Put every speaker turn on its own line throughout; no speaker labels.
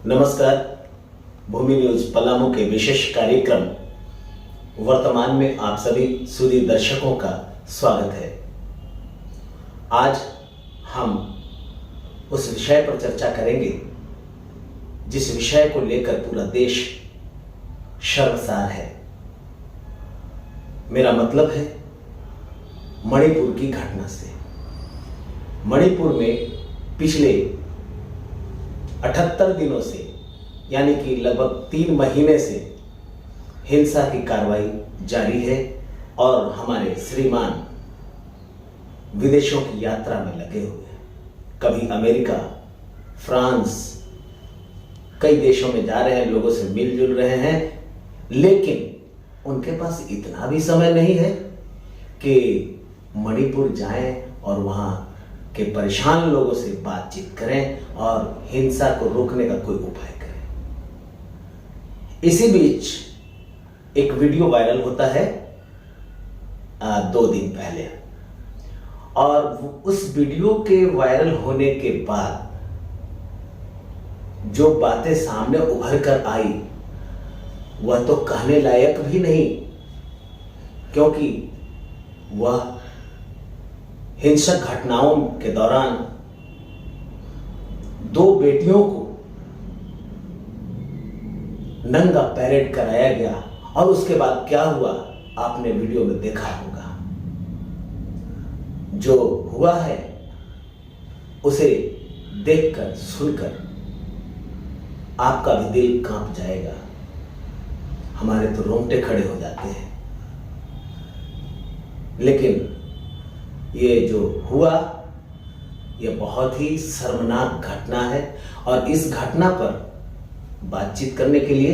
नमस्कार। भूमि न्यूज पलामू के विशेष कार्यक्रम वर्तमान में आप सभी सुधी दर्शकों का स्वागत है। आज हम उस विषय पर चर्चा करेंगे जिस विषय को लेकर पूरा देश शर्मसार है। मेरा मतलब है मणिपुर की घटना से। मणिपुर में पिछले 78 दिनों से यानी कि लगभग 3 महीने से हिंसा की कार्रवाई जारी है और हमारे श्रीमान विदेशों की यात्रा में लगे हुए हैं। कभी अमेरिका, फ्रांस, कई देशों में जा रहे हैं, लोगों से मिलजुल रहे हैं, लेकिन उनके पास इतना भी समय नहीं है कि मणिपुर जाएं और वहां के परेशान लोगों से बातचीत करें और हिंसा को रोकने का कोई उपाय करें। इसी बीच एक वीडियो वायरल होता है 2 दिन पहले, और उस वीडियो के वायरल होने के बाद जो बातें सामने उभर कर आई वह तो कहने लायक भी नहीं, क्योंकि वह हिंसक घटनाओं के दौरान 2 बेटियों को नंगा पैरेड कराया गया और उसके बाद क्या हुआ आपने वीडियो में देखा होगा। जो हुआ है उसे देखकर सुनकर आपका भी दिल कांप जाएगा, हमारे तो रोंगटे खड़े हो जाते हैं। लेकिन ये जो हुआ यह बहुत ही शर्मनाक घटना है और इस घटना पर बातचीत करने के लिए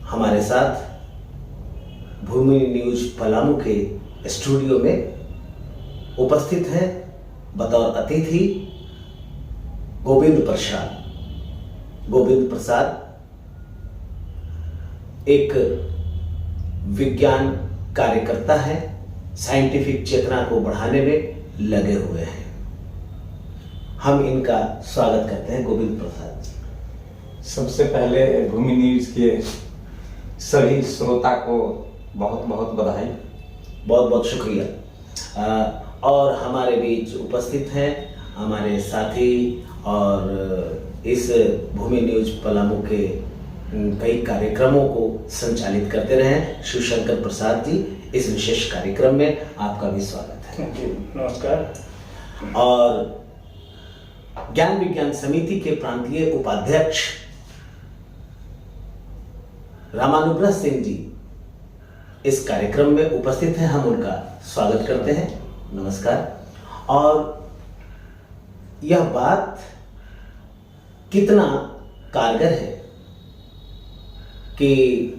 हमारे साथ भूमि न्यूज पलामू के स्टूडियो में उपस्थित हैं बतौर अतिथि गोविंद प्रसाद। गोविंद प्रसाद एक विज्ञान कार्यकर्ता है, साइंटिफिक चेतना को बढ़ाने में लगे हुए हैं। हम इनका स्वागत करते हैं। गोविंद प्रसाद जी,
सबसे पहले भूमि न्यूज के सभी श्रोता को बहुत बहुत बधाई।
बहुत बहुत शुक्रिया। और हमारे बीच उपस्थित हैं हमारे साथी और इस भूमि न्यूज पलामू के कई कार्यक्रमों को संचालित करते रहे शिवशंकर प्रसाद जी। इस विशेष कार्यक्रम में आपका भी स्वागत है।
नमस्कार।
और ज्ञान विज्ञान समिति के प्रांतीय उपाध्यक्ष रामानुग्रह सिंह जी इस कार्यक्रम में उपस्थित हैं, हम उनका स्वागत करते हैं। नमस्कार। और यह बात कितना कारगर है कि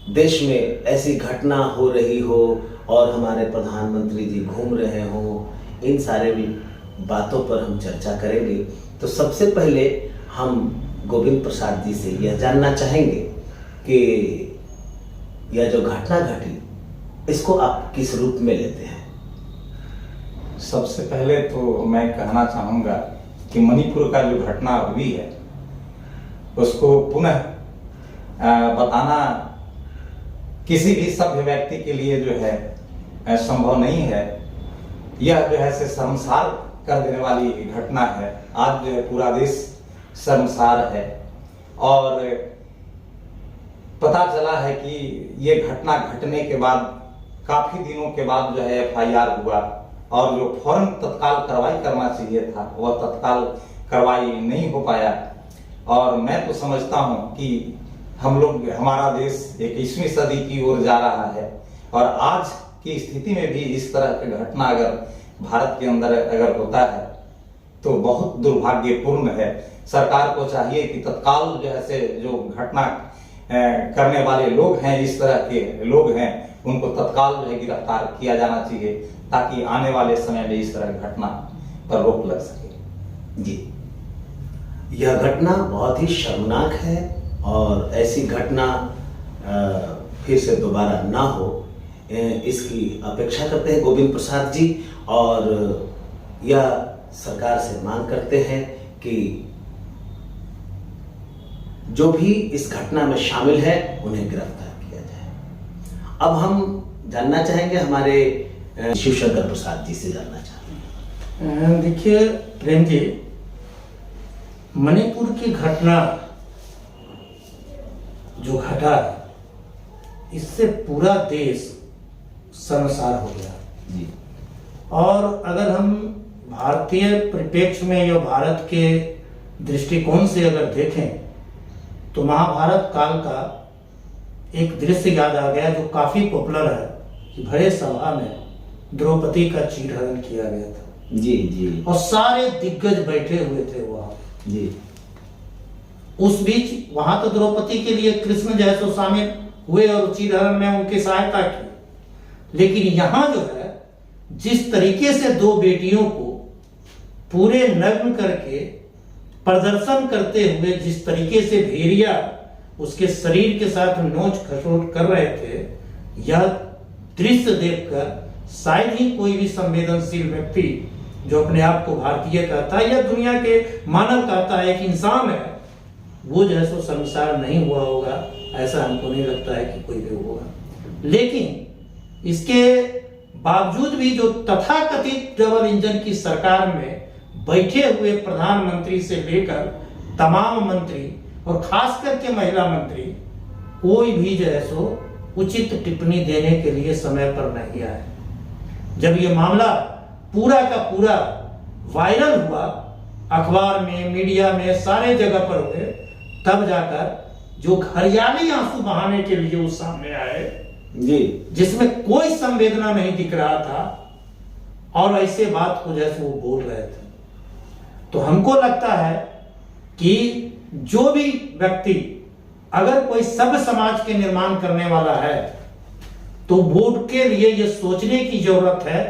देश में ऐसी घटना हो रही हो और हमारे प्रधानमंत्री जी घूम रहे हो, इन सारे भी बातों पर हम चर्चा करेंगे। तो सबसे पहले हम गोविंद प्रसाद जी से यह जानना चाहेंगे कि यह जो घटना घटी इसको आप किस रूप में लेते हैं?
सबसे पहले तो मैं कहना चाहूँगा कि मणिपुर का जो घटना हुई है उसको पुनः बताना किसी भी सभ्य व्यक्ति के लिए जो है संभव नहीं है। यह जो है से शर्मसार कर देने वाली घटना है। आज जो है पूरा देश शर्मसार है और पता चला है कि ये घटना घटने के बाद काफी दिनों के बाद जो है FIR हुआ और जो फौरन तत्काल कार्रवाई करना चाहिए था वह तत्काल कार्रवाई नहीं हो पाया। और मैं तो समझता हूँ कि हम लोग, हमारा देश 21वीं सदी की ओर जा रहा है और आज की स्थिति में भी इस तरह की घटना अगर भारत के अंदर अगर होता है तो बहुत दुर्भाग्यपूर्ण है। सरकार को चाहिए कि तत्काल जो है से जो घटना करने वाले लोग हैं, इस तरह के लोग हैं, उनको तत्काल जो है गिरफ्तार किया जाना चाहिए ताकि आने वाले समय में इस तरह की घटना पर रोक लग सके।
जी, यह घटना बहुत ही शर्मनाक है और ऐसी घटना फिर से दोबारा ना हो इसकी अपेक्षा करते हैं गोविंद प्रसाद जी। और यह सरकार से मांग करते हैं कि जो भी इस घटना में शामिल है उन्हें गिरफ्तार किया जाए। अब हम जानना चाहेंगे हमारे शिवशंकर प्रसाद जी से जानना चाहेंगे।
देखिए प्रेम जी, मणिपुर की घटना जो घटा है, इससे पूरा देश शर्मसार हो गया
जी।
और अगर हम भारतीय परिप्रेक्ष्य में या भारत के दृष्टिकोण से अगर देखें तो महाभारत काल का एक दृश्य याद आ गया जो काफी पॉपुलर है कि भरे सभा में द्रौपदी का चीरहरण किया गया था।
जी जी।
और सारे दिग्गज बैठे हुए थे वहां
जी।
उस बीच वहां तो द्रौपदी के लिए कृष्ण जैसे शामिल हुए और चीरहरण में उनकी सहायता की, लेकिन यहां जो है जिस तरीके से दो बेटियों को पूरे नग्न करके प्रदर्शन करते हुए जिस तरीके से भेड़िया उसके शरीर के साथ नोच खसोट कर रहे थे, यह दृश्य देखकर शायद ही कोई भी संवेदनशील व्यक्ति जो अपने आप को भारतीय कहता है या दुनिया के मानव कहता है कि इंसान है, वो जैसो शर्मसार नहीं हुआ होगा। ऐसा हमको नहीं लगता है कि कोई भी होगा। लेकिन इसके बावजूद भी जो तथाकथित डबल इंजन की सरकार में बैठे हुए प्रधानमंत्री से लेकर तमाम मंत्री और खास करके महिला मंत्री कोई भी जो है सो उचित टिप्पणी देने के लिए समय पर नहीं आए। जब ये मामला पूरा का पूरा वायरल हुआ, अखबार में, मीडिया में, सारे जगह पर हुए, तब जाकर जो हरियाली आंसू बहाने के लिए उस सामने आए
जी,
जिसमें कोई संवेदना नहीं दिख रहा था और ऐसे बात को जैसे वो बोल रहे थे। तो हमको लगता है कि जो भी व्यक्ति अगर कोई सभ्य समाज के निर्माण करने वाला है तो वोट के लिए यह सोचने की जरूरत है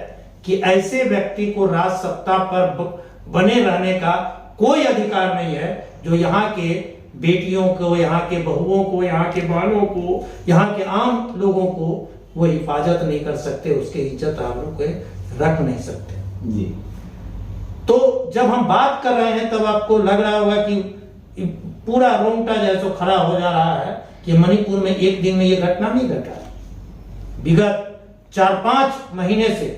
कि ऐसे व्यक्ति को राज सत्ता पर बने रहने का कोई अधिकार नहीं है जो यहाँ के बेटियों को, यहाँ के बहुओं को, यहाँ के बहनों को, यहाँ के आम लोगों को वो हिफाजत नहीं कर सकते, उसके इज्जत आबरू के रख नहीं सकते
जी।
तो जब हम बात कर रहे हैं तब आपको लग रहा होगा कि पूरा रोंगटा जैसे खड़ा हो जा रहा है कि मणिपुर में एक दिन में यह घटना नहीं घटा है। विगत 4-5 महीने से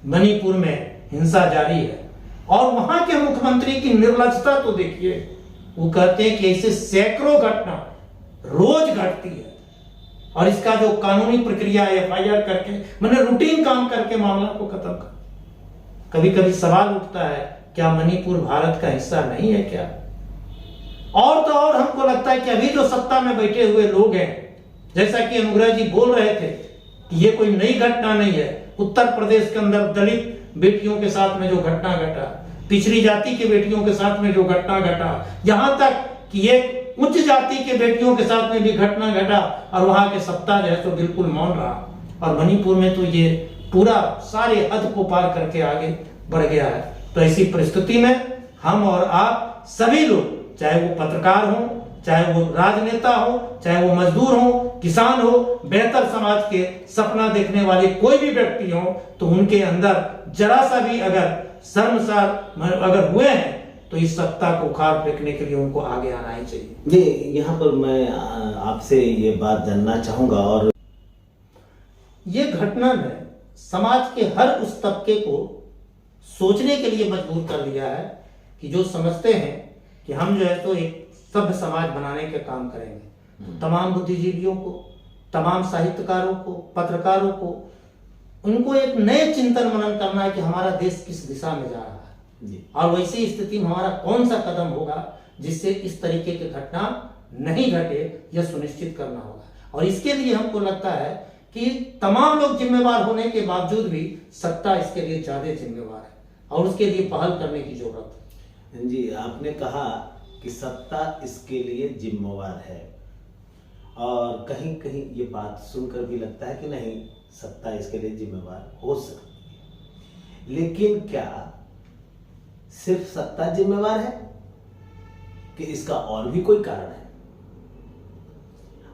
मणिपुर में हिंसा जारी है और वहां के मुख्यमंत्री की निर्लजता तो देखिए। वो कहते हैं कि ऐसे सैकड़ों घटना रोज घटती है और इसका जो कानूनी प्रक्रिया है FIR करके मैंने रूटीन काम करके मामला को खत्म कर। कभी कभी सवाल उठता है क्या मणिपुर भारत का हिस्सा नहीं है क्या? और तो और हमको लगता है कि अभी जो सत्ता में बैठे हुए लोग हैं, जैसा कि अनुग्रह जी बोल रहे थे कि ये कोई नई घटना नहीं है। उत्तर प्रदेश के अंदर दलित बेटियों के साथ में जो घटना घटा, पिछड़ी जाति के बेटियों के साथ में जो घटना घटा, यहां तक कि एक उच्च जाति के बेटियों के साथ में भी घटना घटा और वहां के सत्ता जो है तो बिल्कुल मौन रहा। और मणिपुर में तो ये पूरा सारे हद को पार करके आगे बढ़ गया है। तो ऐसी परिस्थिति में हम और आप सभी लोग, चाहे वो पत्रकार हो, चाहे वो राजनेता हो, चाहे वो मजदूर हो, किसान हो, बेहतर समाज के सपना देखने वाले कोई भी व्यक्ति हो, तो उनके अंदर जरा सा भी अगर शर्मसार अगर हुए हैं तो इस सत्ता को उखाड़ फेंकने के लिए उनको आगे आना ही चाहिए।
जी, यहाँ पर मैं आपसे ये बात जानना चाहूंगा और
ये घटना ने समाज के हर उस तबके को सोचने के लिए मजबूर कर दिया है कि जो समझते हैं कि हम जो है तो एक सभ्य समाज बनाने के काम करेंगे। तो तमाम बुद्धिजीवियों को, तमाम साहित्यकारों को, पत्रकारों को, उनको एक नए चिंतन मनन करना है कि हमारा देश किस दिशा में जा रहा है और वैसी स्थिति में हमारा कौन सा कदम होगा जिससे इस तरीके की घटना नहीं घटे, यह सुनिश्चित करना होगा। और इसके लिए हमको लगता है कि तमाम लोग जिम्मेवार होने के बावजूद भी सत्ता इसके लिए ज्यादा जिम्मेवार है और उसके लिए पहल करने की जरूरत है।
जी, आपने कहा कि सत्ता इसके लिए जिम्मेवार है और कहीं कहीं ये बात सुनकर भी लगता है कि नहीं, सत्ता इसके लिए जिम्मेवार हो सकती है। लेकिन क्या सिर्फ सत्ता जिम्मेवार है कि इसका और भी कोई कारण है?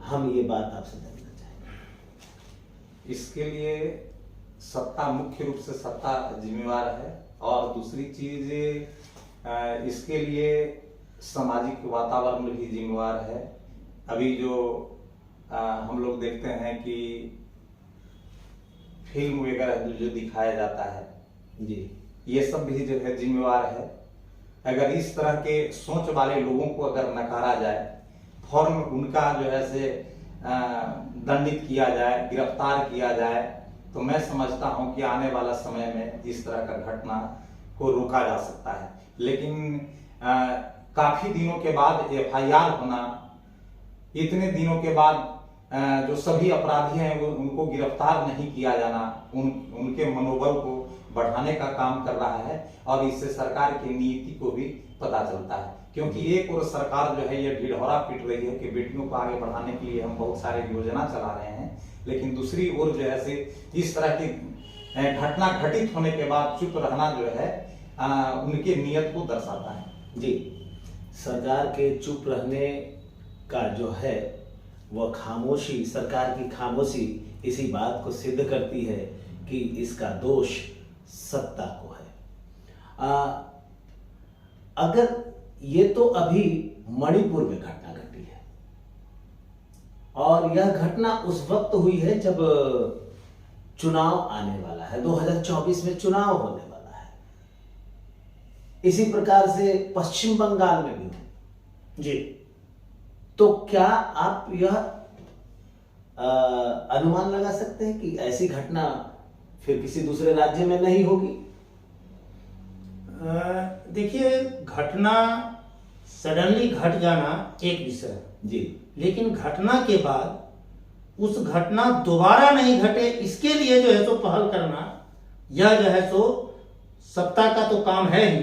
हम ये बात आपसे जानना चाहेंगे।
इसके लिए सत्ता, मुख्य रूप से सत्ता जिम्मेवार है और दूसरी चीज इसके लिए सामाजिक वातावरण भी जिम्मेवार है। अभी जो हम लोग देखते हैं कि फिल्म वगैरह जो दिखाया जाता है
जी,
ये सब भी जो है जिम्मेवार है। अगर इस तरह के सोच वाले लोगों को अगर नकारा जाए, फौरन उनका जो है से दंडित किया जाए, गिरफ्तार किया जाए, तो मैं समझता हूं कि आने वाला समय में इस तरह का घटना को रोका जा सकता है। लेकिन काफी दिनों के बाद FIR होना, इतने दिनों के बाद जो सभी अपराधी हैं वो उनको गिरफ्तार नहीं किया जाना, उनके मनोबल को बढ़ाने का काम कर रहा है। और इससे सरकार की नीति को भी पता चलता है, क्योंकि एक और सरकार जो है ये ढिढोरा पीट रही है कि बेटियों को आगे बढ़ाने के लिए हम बहुत सारे योजना चला रहे हैं, लेकिन दूसरी ओर जो है से इस तरह की घटना घटित होने के बाद चुप रहना जो है उनकी नीयत को दर्शाता है।
जी, सरकार के चुप रहने का जो है वह खामोशी, सरकार की खामोशी इसी बात को सिद्ध करती है कि इसका दोष सत्ता को है। अगर ये तो अभी मणिपुर में घटना घटी है, और यह घटना उस वक्त हुई है जब चुनाव आने वाला है, 2024 में चुनाव होने वाला है। इसी प्रकार से पश्चिम बंगाल में भी हुआ।
जी,
तो क्या आप यह अनुमान लगा सकते हैं कि ऐसी घटना फिर किसी दूसरे राज्य में नहीं होगी?
देखिए, घटना सडनली घट जाना एक विषय है
जी,
लेकिन घटना के बाद उस घटना दोबारा नहीं घटे इसके लिए जो है सो पहल करना, यह जो है सो सत्ता का तो काम है ही,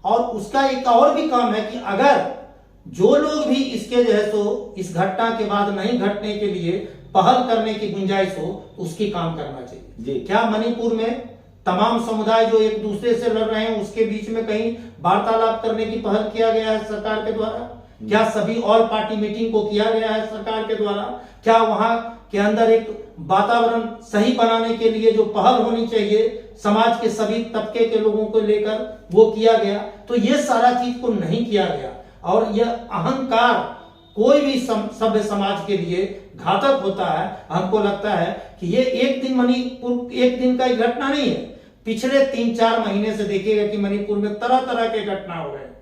और उसका एक और भी काम है कि अगर जो लोग भी इसके जो है सो इस घटना के बाद नहीं घटने के लिए पहल करने की गुंजाइश हो, उसकी काम करना चाहिए।
जी।
क्या मणिपुर में तमाम समुदाय जो एक दूसरे से लड़ रहे हैं उसके बीच में कहीं वार्तालाप करने की पहल किया गया है सरकार के द्वारा? क्या सभी ऑल पार्टी मीटिंग को किया गया है सरकार के द्वारा? क्या वहां के अंदर एक वातावरण सही बनाने के लिए जो पहल होनी चाहिए समाज के सभी तबके के लोगों को लेकर, वो किया गया? तो ये सारा चीज को नहीं किया गया, और यह अहंकार कोई भी सभ्य समाज के लिए घातक होता है। हमको लगता है कि ये एक दिन मणिपुर एक दिन का ही घटना नहीं है, पिछले 3-4 महीने से देखिएगा कि मणिपुर में तरह तरह के घटना हो रहे हैं,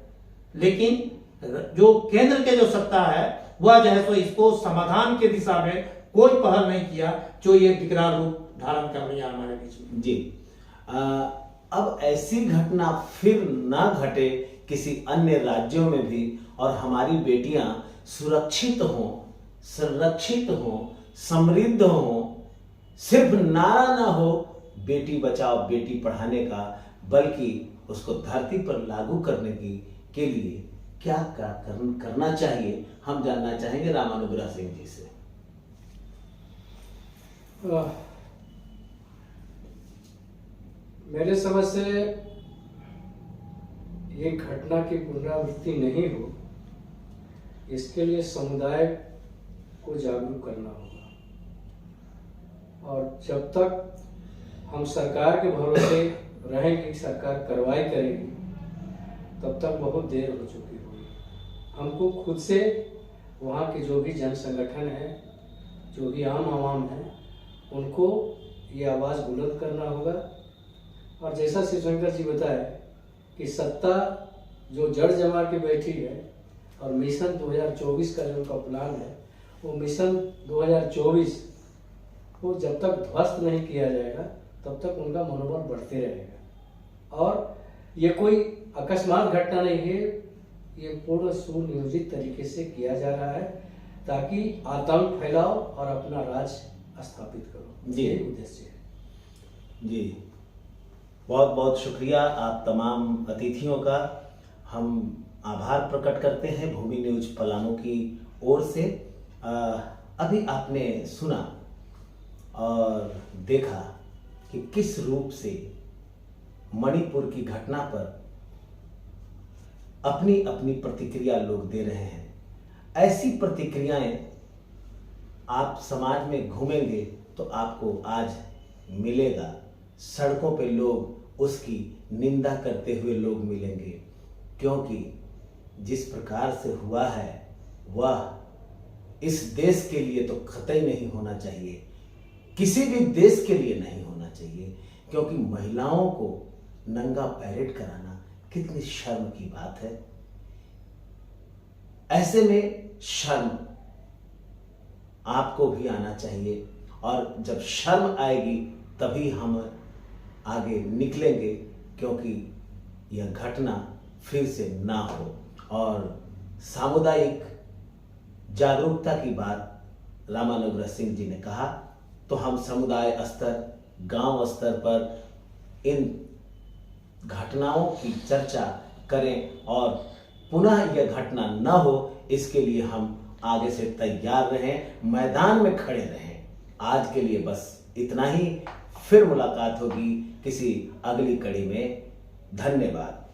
लेकिन जो केंद्र के जो सत्ता है वह जो है सो इसको समाधान के दिशा में कोई पहल नहीं किया, जो ये विकराल रूप धारण कर रही है हमारे बीच में।
जी, अब ऐसी घटना फिर ना घटे किसी अन्य राज्यों में भी, और हमारी बेटियां सुरक्षित हों, संरक्षित हों, समृद्ध हों। सिर्फ नारा ना हो बेटी बचाओ बेटी पढ़ाने का, बल्कि उसको धरती पर लागू करने के लिए क्या करना चाहिए, हम जानना चाहेंगे रामानुग्रह सिंह जी से।
मेरे समझ से ये घटना की पुनरावृत्ति नहीं हो, इसके लिए समुदाय को जागरूक करना होगा। और जब तक हम सरकार के भरोसे रहेंगे, सरकार कार्रवाई करेगी, तब तक बहुत देर हो चुकी होगी। हमको खुद से वहाँ के जो भी जन संगठन है, जो भी आम आवाम है, उनको ये आवाज़ बुलंद करना होगा। और जैसा शिवशंकर जी बताए कि सत्ता जो जड़ जमा के बैठी है, और मिशन 2024 का जो उनका प्लान है, वो मिशन 2024 को जब तक ध्वस्त नहीं किया जाएगा तब तक उनका मनोबल बढ़ते रहेगा। और ये कोई अकस्मात घटना नहीं है, ये पूर्ण सुनियोजित तरीके से किया जा रहा है ताकि आतंक फैलाओ और अपना राज स्थापित करो।
जी,
यही उद्देश्य है।
जी, बहुत बहुत शुक्रिया आप तमाम अतिथियों का। हम आभार प्रकट करते हैं भूमि न्यूज पलामू की ओर से। अभी आपने सुना और देखा कि किस रूप से मणिपुर की घटना पर अपनी अपनी प्रतिक्रिया लोग दे रहे हैं। ऐसी प्रतिक्रियाएं आप समाज में घूमेंगे तो आपको आज मिलेगा। सड़कों पे लोग उसकी निंदा करते हुए लोग मिलेंगे, क्योंकि जिस प्रकार से हुआ है वह इस देश के लिए तो कतई नहीं होना चाहिए, किसी भी देश के लिए नहीं होना चाहिए, क्योंकि महिलाओं को नंगा पैरेड कराना कितनी शर्म की बात है। ऐसे में शर्म आपको भी आना चाहिए, और जब शर्म आएगी तभी हम आगे निकलेंगे, क्योंकि यह घटना फिर से ना हो। और सामुदायिक जागरूकता की बात रामानुग्रह सिंह जी ने कहा, तो हम समुदाय स्तर, गांव स्तर पर इन घटनाओं की चर्चा करें और पुनः यह घटना न हो, इसके लिए हम आगे से तैयार रहें, मैदान में खड़े रहें। आज के लिए बस इतना ही, फिर मुलाकात होगी किसी अगली कड़ी में। धन्यवाद।